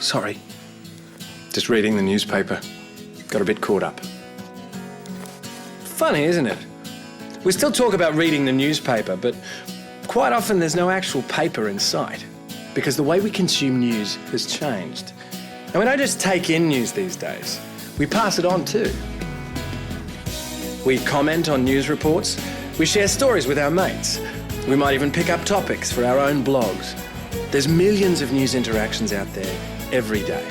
sorry. Just reading the newspaper. Got a bit caught up. Funny, isn't it? We still talk about reading the newspaper, but quite often there's no actual paper in sight because the way we consume news has changed. And we don't just take in news these days, we pass it on too. We comment on news reports, we share stories with our mates, we might even pick up topics for our own blogs. There's millions of news interactions out there every day.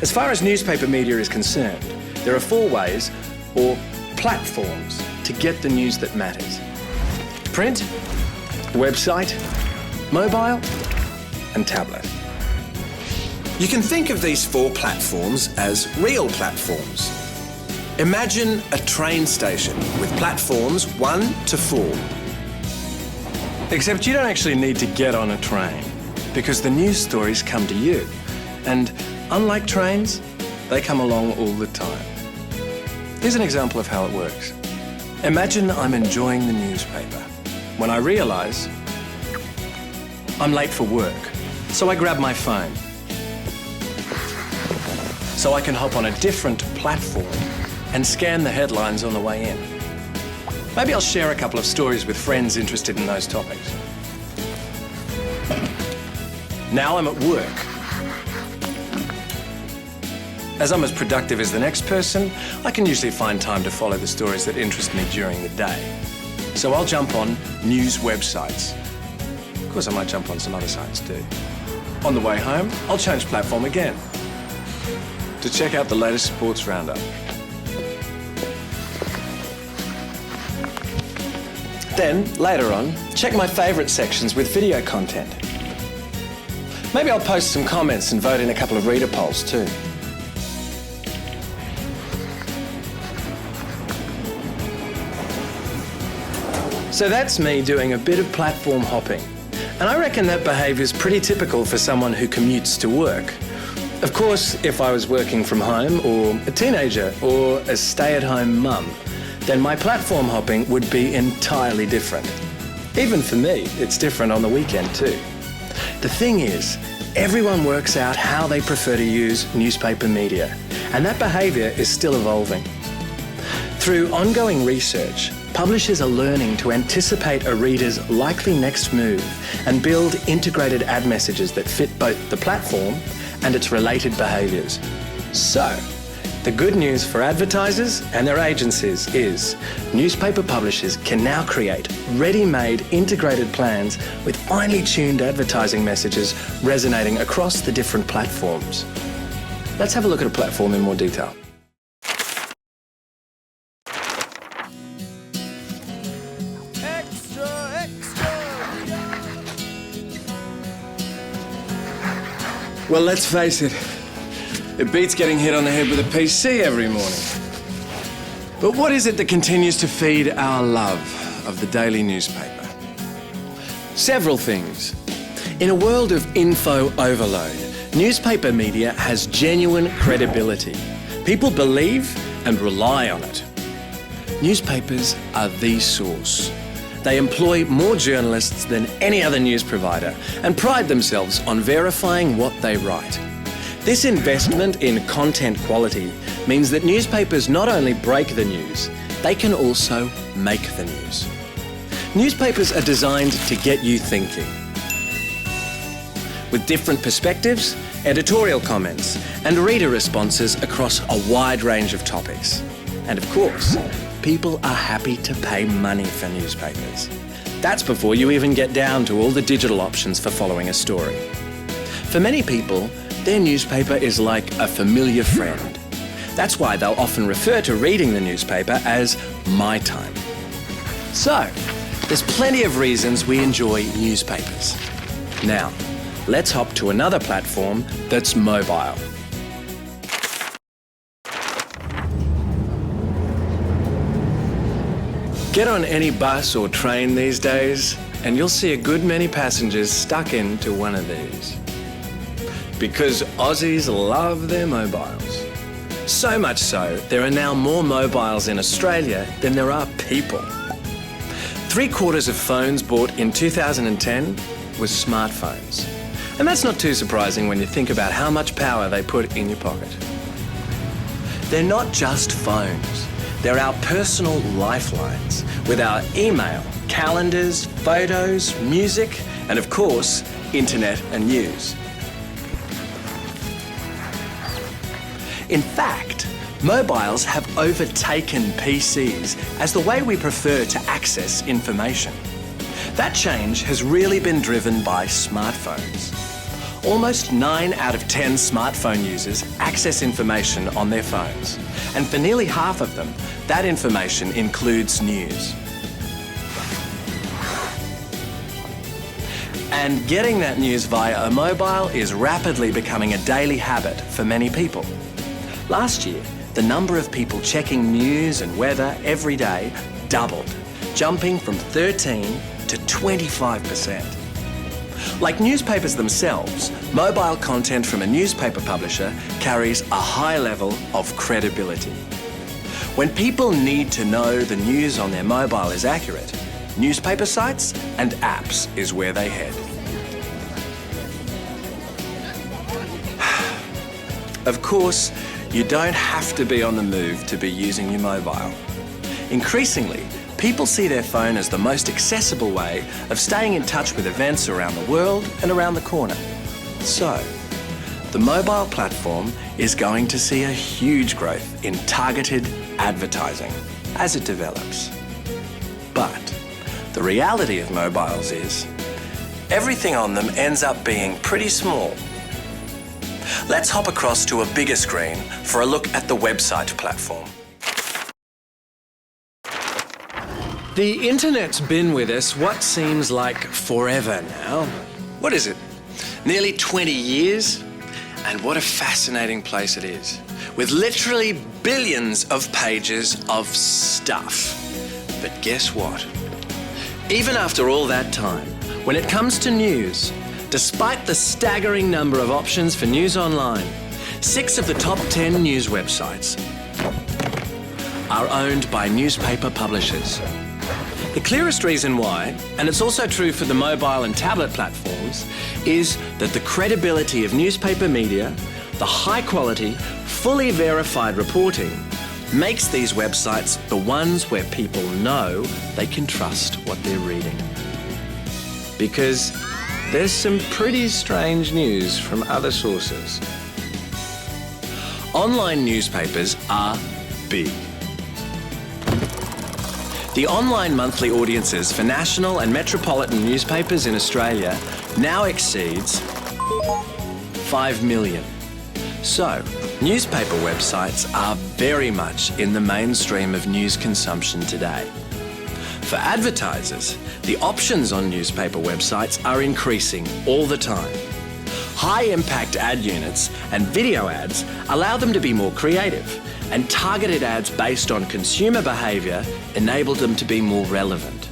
As far as newspaper media is concerned, there are 4 ways, or platforms, to get the news that matters. Print, website, mobile, and tablet. You can think of these 4 platforms as real platforms. Imagine a train station with platforms 1 to 4. Except you don't actually need to get on a train because the news stories come to you. And unlike trains, they come along all the time. Here's an example of how it works. Imagine I'm enjoying the newspaper when I realise I'm late for work. So I grab my phone so I can hop on a different platform and scan the headlines on the way in. Maybe I'll share a couple of stories with friends interested in those topics. Now I'm at work. As I'm as productive as the next person, I can usually find time to follow the stories that interest me during the day. So I'll jump on news websites. Of course, I might jump on some other sites too. On the way home, I'll change platform again to check out the latest sports roundup. Then, later on, check my favourite sections with video content. Maybe I'll post some comments and vote in a couple of reader polls too. So that's me doing a bit of platform hopping. And I reckon that behaviour's pretty typical for someone who commutes to work. Of course, if I was working from home, or a teenager, or a stay-at-home mum, then my platform hopping would be entirely different. Even for me, it's different on the weekend too. The thing is, everyone works out how they prefer to use newspaper media, and that behaviour is still evolving. Through ongoing research, publishers are learning to anticipate a reader's likely next move and build integrated ad messages that fit both the platform and its related behaviours. So, the good news for advertisers and their agencies is newspaper publishers can now create ready-made integrated plans with finely tuned advertising messages resonating across the different platforms. Let's have a look at a platform in more detail. Well, let's face it, it beats getting hit on the head with a PC every morning. But what is it that continues to feed our love of the daily newspaper? Several things. In a world of info overload, newspaper media has genuine credibility. People believe and rely on it. Newspapers are the source. They employ more journalists than any other news provider and pride themselves on verifying what they write. This investment in content quality means that newspapers not only break the news, they can also make the news. Newspapers are designed to get you thinking. With different perspectives, editorial comments, and reader responses across a wide range of topics. And of course, people are happy to pay money for newspapers. That's before you even get down to all the digital options for following a story. For many people, their newspaper is like a familiar friend. That's why they'll often refer to reading the newspaper as my time. So, there's plenty of reasons we enjoy newspapers. Now, let's hop to another platform that's mobile. Get on any bus or train these days, and you'll see a good many passengers stuck into one of these. Because Aussies love their mobiles. So much so, there are now more mobiles in Australia than there are people. 3/4 of phones bought in 2010 were smartphones. And that's not too surprising when you think about how much power they put in your pocket. They're not just phones. They're our personal lifelines with our email, calendars, photos, music, and of course, internet and news. In fact, mobiles have overtaken PCs as the way we prefer to access information. That change has really been driven by smartphones. Almost 9 out of 10 smartphone users access information on their phones, and for nearly half of them, that information includes news. And getting that news via a mobile is rapidly becoming a daily habit for many people. Last year, the number of people checking news and weather every day doubled, jumping from 13 to 25%. Like newspapers themselves, mobile content from a newspaper publisher carries a high level of credibility. When people need to know the news on their mobile is accurate, newspaper sites and apps is where they head. Of course, you don't have to be on the move to be using your mobile. Increasingly, people see their phone as the most accessible way of staying in touch with events around the world and around the corner. So, the mobile platform is going to see a huge growth in targeted advertising as it develops. But the reality of mobiles is everything on them ends up being pretty small. Let's hop across to a bigger screen for a look at the website platform. The internet's been with us what seems like forever now. What is it? Nearly 20 years? And what a fascinating place it is, with literally billions of pages of stuff. But guess what? Even after all that time, when it comes to news, despite the staggering number of options for news online, 6 of the top 10 news websites are owned by newspaper publishers. The clearest reason why, and it's also true for the mobile and tablet platforms, is that the credibility of newspaper media, the high quality, fully verified reporting, makes these websites the ones where people know they can trust what they're reading. Because there's some pretty strange news from other sources. Online newspapers are big. The online monthly audiences for national and metropolitan newspapers in Australia now exceeds 5 million. So, newspaper websites are very much in the mainstream of news consumption today. For advertisers, the options on newspaper websites are increasing all the time. High-impact ad units and video ads allow them to be more creative, and targeted ads based on consumer behaviour enable them to be more relevant.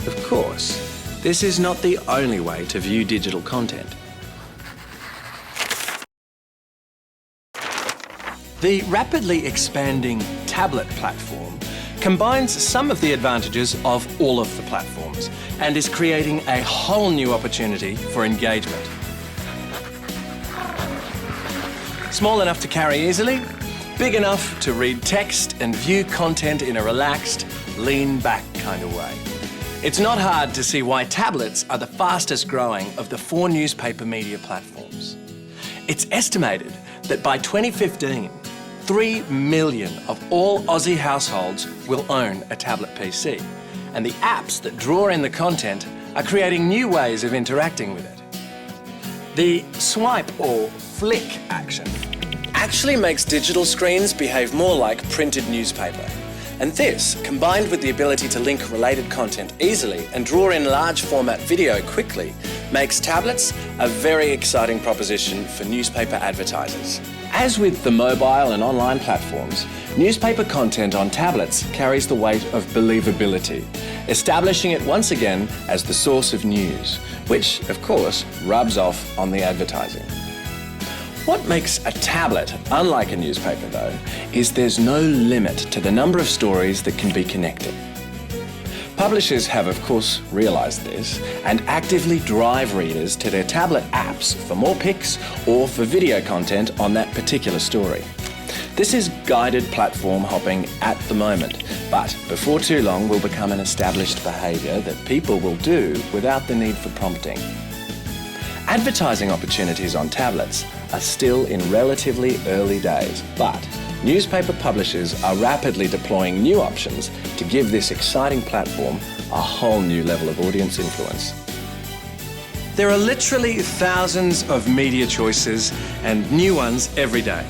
Of course, this is not the only way to view digital content. The rapidly expanding tablet platform combines some of the advantages of all of the platforms and is creating a whole new opportunity for engagement. Small enough to carry easily, big enough to read text and view content in a relaxed, lean-back kind of way. It's not hard to see why tablets are the fastest growing of the 4 newspaper media platforms. It's estimated that by 2015, 3 million of all Aussie households will own a tablet PC, and the apps that draw in the content are creating new ways of interacting with it. The swipe or flick action actually makes digital screens behave more like printed newspaper. And this, combined with the ability to link related content easily and draw in large format video quickly, makes tablets a very exciting proposition for newspaper advertisers. As with the mobile and online platforms, newspaper content on tablets carries the weight of believability, establishing it once again as the source of news, which, of course, rubs off on the advertising. What makes a tablet unlike a newspaper, though, is there's no limit to the number of stories that can be connected. Publishers have, of course, realised this and actively drive readers to their tablet apps for more pics or for video content on that particular story. This is guided platform hopping at the moment, but before too long will become an established behaviour that people will do without the need for prompting. Advertising opportunities on tablets are still in relatively early days, but newspaper publishers are rapidly deploying new options to give this exciting platform a whole new level of audience influence. There are literally thousands of media choices and new ones every day.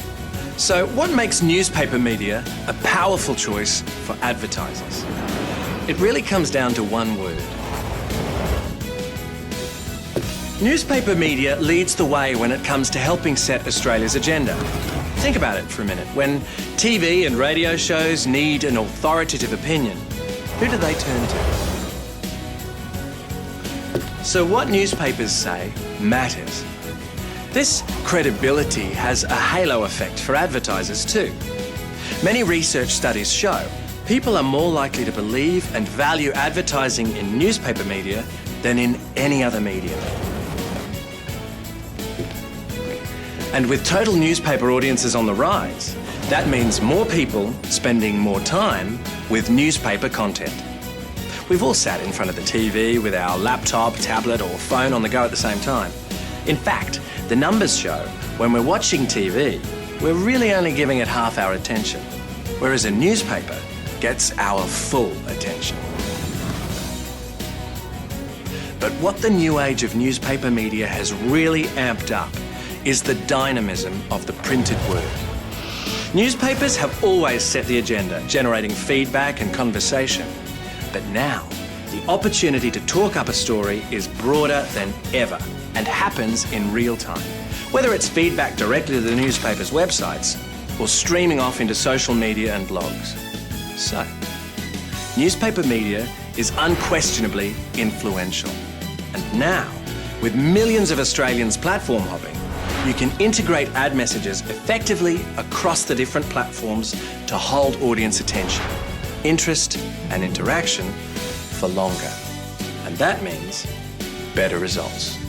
So what makes newspaper media a powerful choice for advertisers? It really comes down to one word. Newspaper media leads the way when it comes to helping set Australia's agenda. Think about it for a minute. When TV and radio shows need an authoritative opinion, who do they turn to? So what newspapers say matters. This credibility has a halo effect for advertisers too. Many research studies show people are more likely to believe and value advertising in newspaper media than in any other medium. And with total newspaper audiences on the rise, that means more people spending more time with newspaper content. We've all sat in front of the TV with our laptop, tablet or phone on the go at the same time. In fact, the numbers show when we're watching TV, we're really only giving it half our attention, whereas a newspaper gets our full attention. But what the new age of newspaper media has really amped up is the dynamism of the printed word. Newspapers have always set the agenda, generating feedback and conversation. But now, the opportunity to talk up a story is broader than ever and happens in real time. Whether it's feedback directly to the newspaper's websites or streaming off into social media and blogs. So, newspaper media is unquestionably influential. And now, with millions of Australians platform hopping, you can integrate ad messages effectively across the different platforms to hold audience attention, interest and interaction for longer. And that means better results.